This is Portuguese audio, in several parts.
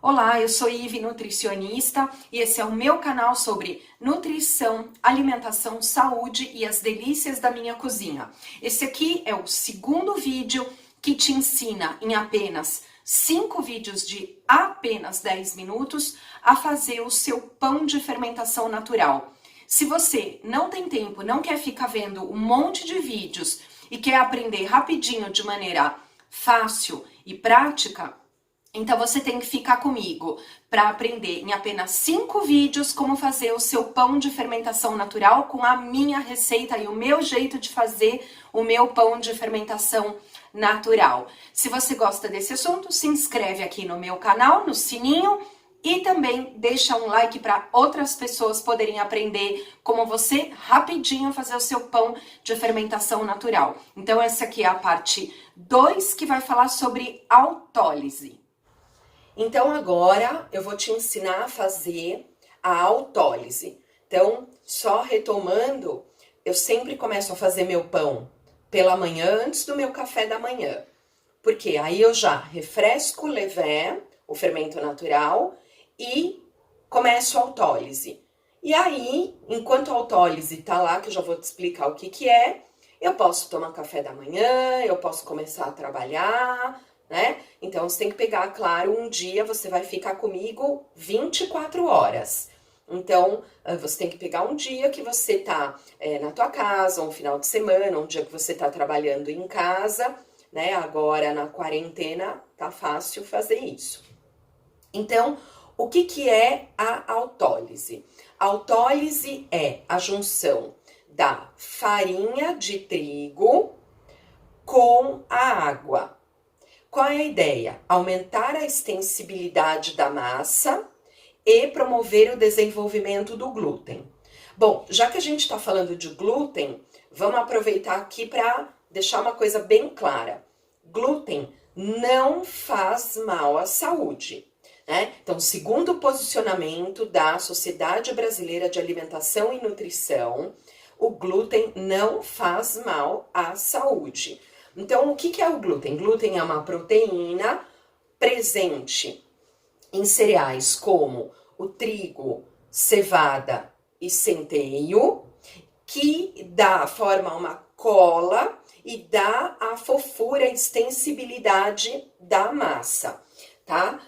Olá, eu sou Ive, nutricionista, e esse é o meu canal sobre nutrição, alimentação, saúde e as delícias da minha cozinha. Esse aqui é o segundo vídeo que te ensina em apenas 5 vídeos de apenas 10 minutos a fazer o seu pão de fermentação natural. Se você não tem tempo, não quer ficar vendo um monte de vídeos e quer aprender rapidinho de maneira fácil e prática, então você tem que ficar comigo para aprender em apenas 5 vídeos como fazer o seu pão de fermentação natural com a minha receita e o meu jeito de fazer o meu pão de fermentação natural. Se você gosta desse assunto, se inscreve aqui no meu canal, no sininho, e também deixa um like para outras pessoas poderem aprender como você rapidinho fazer o seu pão de fermentação natural. Então essa aqui é a parte 2 que vai falar sobre autólise. Então agora eu vou te ensinar a fazer a autólise. Então, só retomando, eu sempre começo a fazer meu pão pela manhã, antes do meu café da manhã. Porque aí eu já refresco o levain, o fermento natural, e começo a autólise. E aí, enquanto a autólise tá lá, que eu já vou te explicar o que que é, eu posso tomar café da manhã, eu posso começar a trabalhar, né? Então, você tem que pegar, claro, um dia você vai ficar comigo 24 horas. Então, você tem que pegar um dia que você tá na tua casa, um final de semana, um dia que você tá trabalhando em casa, né? Agora, na quarentena, tá fácil fazer isso. Então, o que que é a autólise? A autólise é a junção da farinha de trigo com a água. Qual é a ideia? Aumentar a extensibilidade da massa e promover o desenvolvimento do glúten. Bom, já que a gente está falando de glúten, vamos aproveitar aqui para deixar uma coisa bem clara. Glúten não faz mal à saúde, né? Então, segundo o posicionamento da Sociedade Brasileira de Alimentação e Nutrição, o glúten não faz mal à saúde. Então, o que é o glúten? Glúten é uma proteína presente em cereais como o trigo, cevada e centeio, que forma uma cola e dá a fofura, a extensibilidade da massa, tá?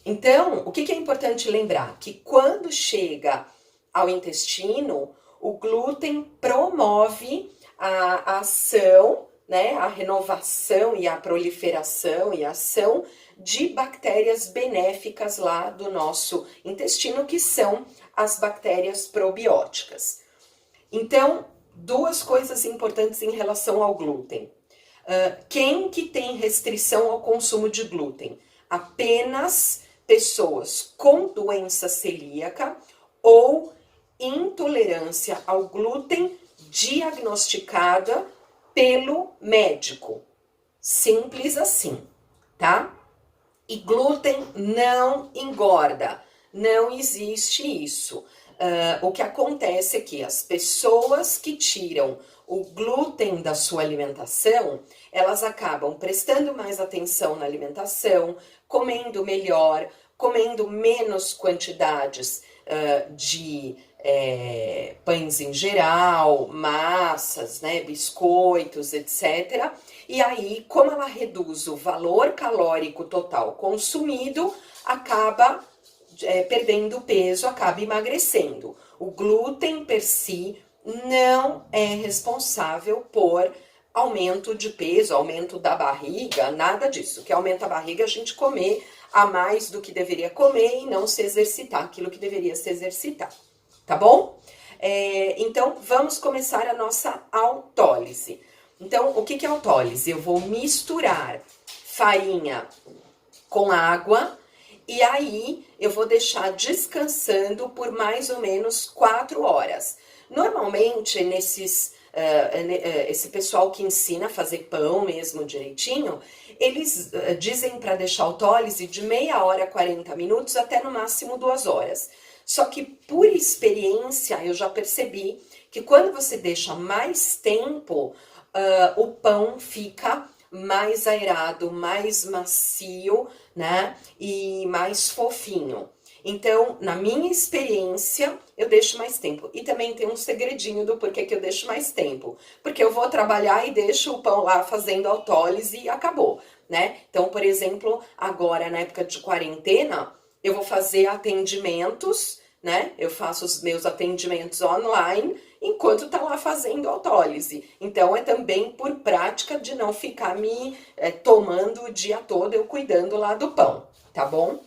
Então, o que é importante lembrar? Que quando chega ao intestino, o glúten promove a ação, né, a renovação e a proliferação e a ação de bactérias benéficas lá do nosso intestino, que são as bactérias probióticas. Então, duas coisas importantes em relação ao glúten. Quem que tem restrição ao consumo de glúten? Apenas pessoas com doença celíaca ou intolerância ao glúten diagnosticada pelo médico. Simples assim, tá? E glúten não engorda, não existe isso. O que acontece é que as pessoas que tiram o glúten da sua alimentação, elas acabam prestando mais atenção na alimentação, comendo melhor, comendo menos quantidades de pães em geral, massas, né, biscoitos, etc. E aí, como ela reduz o valor calórico total consumido, acaba perdendo peso, acaba emagrecendo. O glúten per si não é responsável por aumento de peso, aumento da barriga, nada disso. O que aumenta a barriga é a gente comer a mais do que deveria comer e não se exercitar aquilo que deveria se exercitar, tá bom? Então, vamos começar a nossa autólise. Então, o que é autólise? Eu vou misturar farinha com água e aí eu vou deixar descansando por mais ou menos 4 horas. Normalmente, esse pessoal que ensina a fazer pão mesmo direitinho, eles dizem para deixar a autólise de meia hora a 40 minutos até no máximo 2 horas. Só que por experiência eu já percebi que quando você deixa mais tempo, o pão fica mais aerado, mais macio, né? E mais fofinho. Então, na minha experiência, eu deixo mais tempo. E também tem um segredinho do porquê que eu deixo mais tempo. Porque eu vou trabalhar e deixo o pão lá fazendo autólise e acabou, né? Então, por exemplo, agora na época de quarentena, eu vou fazer atendimentos, né? Eu faço os meus atendimentos online enquanto tá lá fazendo autólise. Então, é também por prática de não ficar me tomando o dia todo eu cuidando lá do pão, tá bom?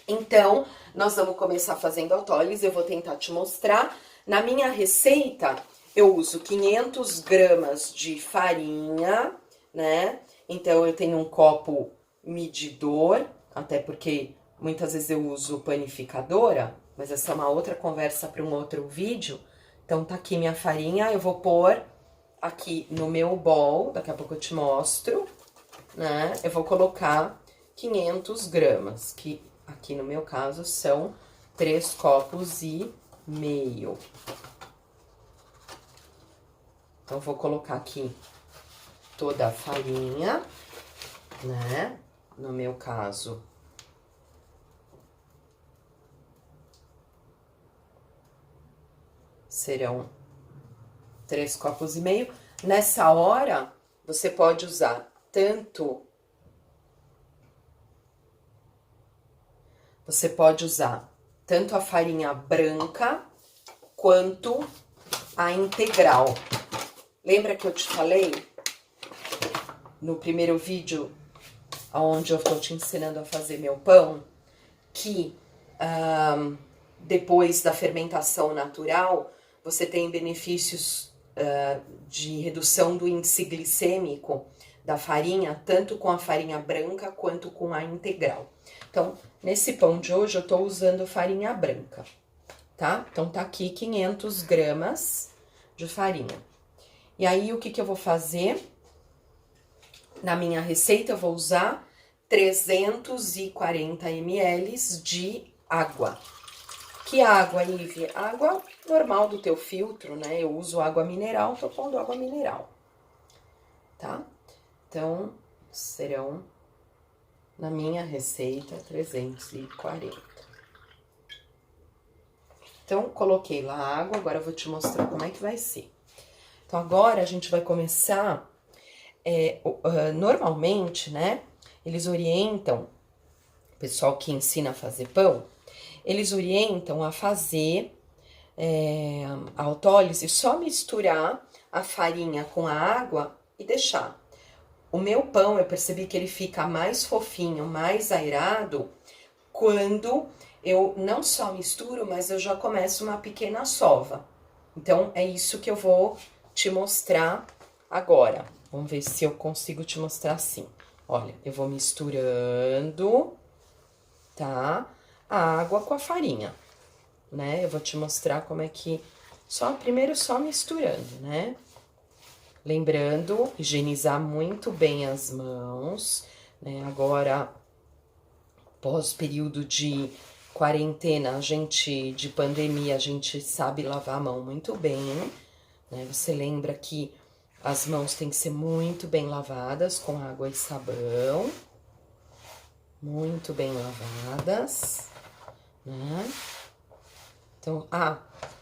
Então, nós vamos começar fazendo autólise, eu vou tentar te mostrar. Na minha receita, eu uso 500 gramas de farinha, né? Então, eu tenho um copo medidor, até porque muitas vezes eu uso panificadora, mas essa é uma outra conversa para um outro vídeo. Então, tá aqui minha farinha, eu vou pôr aqui no meu bowl, daqui a pouco eu te mostro, né? Eu vou colocar 500 gramas, que aqui no meu caso são 3,5 copos. Então, vou colocar aqui toda a farinha, né? No meu caso, serão 3,5 copos. Nessa hora, você pode usar tanto... Você pode usar tanto a farinha branca quanto a integral. Lembra que eu te falei no primeiro vídeo, onde eu estou te ensinando a fazer meu pão, que depois da fermentação natural, você tem benefícios de redução do índice glicêmico da farinha, tanto com a farinha branca quanto com a integral. Então, nesse pão de hoje, eu tô usando farinha branca, tá? Então, tá aqui 500 gramas de farinha. E aí, o que que eu vou fazer? Na minha receita, eu vou usar 340 ml de água. Que água, Ivy? Água normal do teu filtro, né? Eu uso água mineral, tô pondo água mineral, tá? Então, serão... Na minha receita, 340. Então, coloquei lá a água, agora eu vou te mostrar como é que vai ser. Então, agora a gente vai começar... normalmente, né, eles orientam, o pessoal que ensina a fazer pão, eles orientam a fazer a autólise, só misturar a farinha com a água e deixar. O meu pão, eu percebi que ele fica mais fofinho, mais aerado, quando eu não só misturo, mas eu já começo uma pequena sova. Então, é isso que eu vou te mostrar agora. Vamos ver se eu consigo te mostrar assim. Olha, eu vou misturando, tá? A água com a farinha, né? Eu vou te mostrar como é que... Primeiro só misturando, né? Lembrando, higienizar muito bem as mãos, né? Agora, pós-período de quarentena, de pandemia, a gente sabe lavar a mão muito bem, né? Você lembra que as mãos têm que ser muito bem lavadas com água e sabão. Muito bem lavadas, né? Então,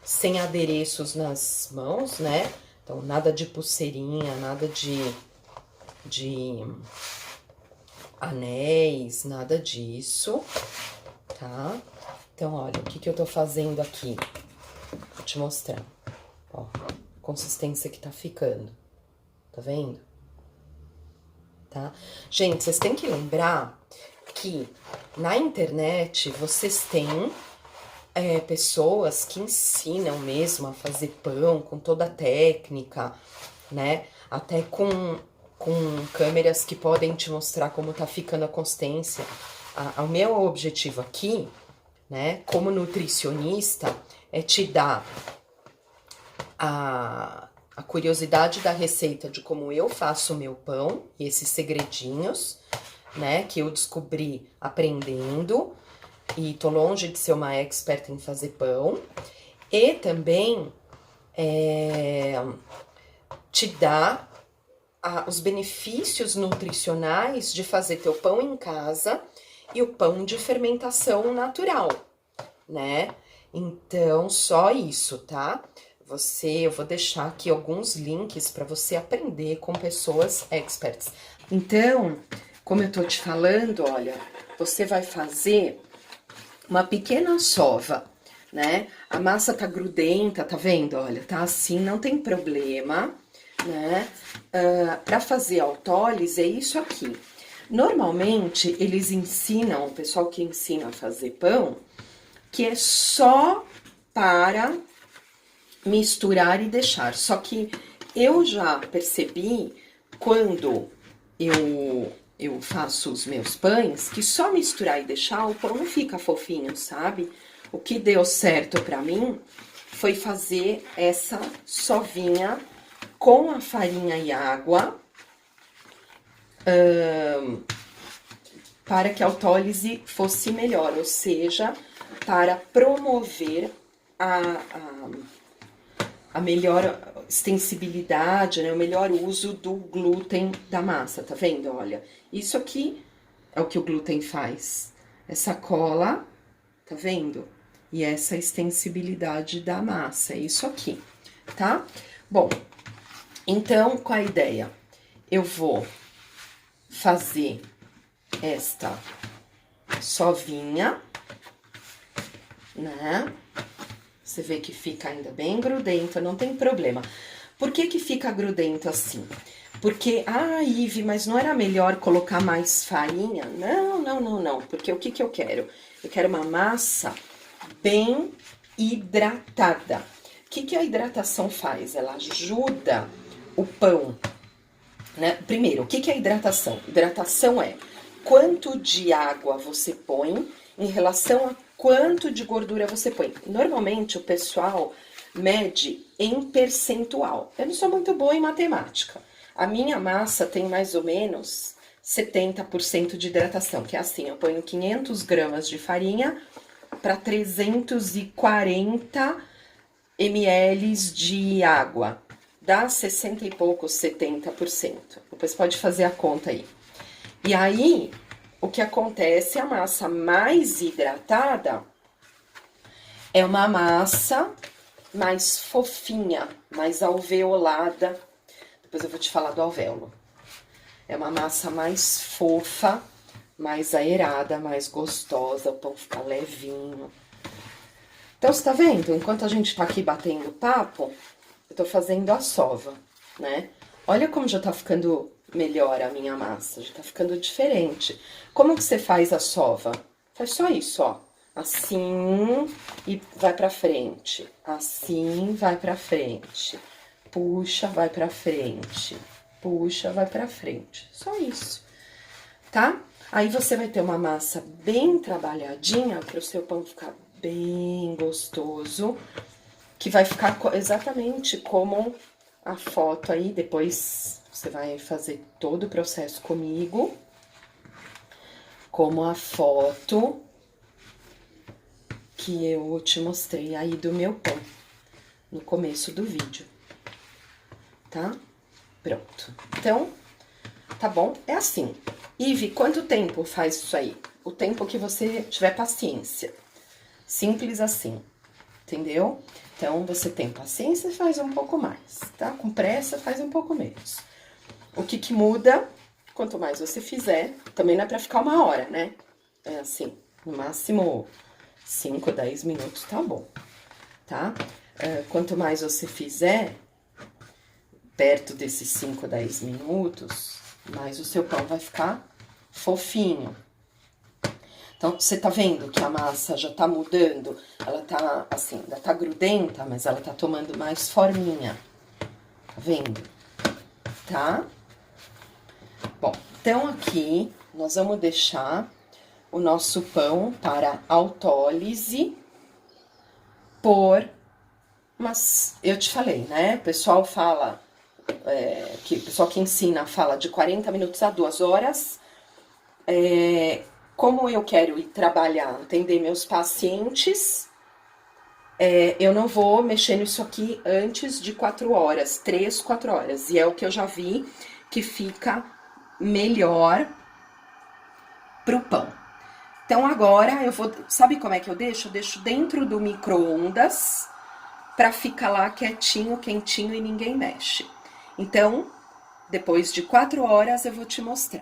sem adereços nas mãos, né? Então, nada de pulseirinha, nada de anéis, nada disso, tá? Então, olha, o que que eu tô fazendo aqui? Vou te mostrar, ó, a consistência que tá ficando, tá vendo? Tá? Gente, vocês têm que lembrar que na internet vocês têm pessoas que ensinam mesmo a fazer pão com toda a técnica, né? Até com câmeras que podem te mostrar como tá ficando a consistência. O meu objetivo aqui, né, como nutricionista, é te dar a curiosidade da receita de como eu faço o meu pão, e esses segredinhos, né, que eu descobri aprendendo, e tô longe de ser uma expert em fazer pão, e também te dar os benefícios nutricionais de fazer teu pão em casa e o pão de fermentação natural, né? Então, só isso, tá? Eu vou deixar aqui alguns links para você aprender com pessoas experts. Então, como eu tô te falando, olha, você vai fazer uma pequena sova, né? A massa tá grudenta, tá vendo? Olha, tá assim, não tem problema, né? Para fazer autólise é isso aqui. Normalmente, eles ensinam, o pessoal que ensina a fazer pão, que é só para misturar e deixar. Só que eu já percebi, quando eu faço os meus pães, que só misturar e deixar, o pão não fica fofinho, sabe? O que deu certo pra mim foi fazer essa sovinha com a farinha e água, para que a autólise fosse melhor, ou seja, para promover a melhor extensibilidade, né, o melhor uso do glúten da massa, tá vendo? Olha, isso aqui é o que o glúten faz. Essa cola, tá vendo? E essa extensibilidade da massa, é isso aqui, tá? Bom, então, qual a ideia? Eu vou fazer esta sovinha, né? Você vê que fica ainda bem grudenta, não tem problema. Por que que fica grudento assim? Porque, Ive, mas não era melhor colocar mais farinha? Não. Porque o que que eu quero? Eu quero uma massa bem hidratada. O que que a hidratação faz? Ela ajuda o pão, né? Primeiro, o que que é hidratação? Hidratação é quanto de água você põe em relação a quanto de gordura você põe. Normalmente, o pessoal mede em percentual. Eu não sou muito boa em matemática. A minha massa tem mais ou menos 70% de hidratação, que é assim, eu ponho 500 gramas de farinha para 340 ml de água. Dá 60 e poucos, 70%. Depois pode fazer a conta aí. E aí, o que acontece, a massa mais hidratada é uma massa mais fofinha, mais alveolada. Depois eu vou te falar do alvéolo. É uma massa mais fofa, mais aerada, mais gostosa, o pão fica levinho. Então, você tá vendo? Enquanto a gente tá aqui batendo papo, eu tô fazendo a sova, né? Olha como já tá ficando melhor a minha massa, já tá ficando diferente. Como que você faz a sova? Faz só isso, ó. Assim e vai pra frente. Assim, vai pra frente. Puxa, vai pra frente. Puxa, vai pra frente. Só isso, tá? Aí você vai ter uma massa bem trabalhadinha para o seu pão ficar bem gostoso, que vai ficar exatamente como a foto aí. Depois você vai fazer todo o processo comigo, como a foto que eu te mostrei aí do meu pão no começo do vídeo, tá? Pronto. Então, tá bom? É assim. Ive, quanto tempo faz isso aí? O tempo que você tiver paciência. Simples assim, entendeu? Então, você tem paciência, faz um pouco mais, tá? Com pressa, faz um pouco menos. O que que muda? Quanto mais você fizer, também não é pra ficar 1 hora, né? É assim, no máximo 5, 10 minutos, tá bom, tá? Quanto mais você fizer, perto desses 5, 10 minutos, mais o seu pão vai ficar fofinho. Então, você tá vendo que a massa já tá mudando? Ela tá, assim, ainda tá grudenta, mas ela tá tomando mais forminha. Tá vendo? Tá? Bom, então aqui nós vamos deixar o nosso pão para autólise por... Mas eu te falei, né? O pessoal fala... o pessoal que ensina fala de 40 minutos a 2 horas. Como eu quero ir trabalhar, atender meus pacientes, eu não vou mexer nisso aqui antes de 4 horas, 3, 4 horas. E é o que eu já vi que fica melhor pro pão. Então agora eu vou, sabe como é que eu deixo? Eu deixo dentro do micro-ondas pra ficar lá quietinho, quentinho e ninguém mexe. Então, depois de 4 horas eu vou te mostrar.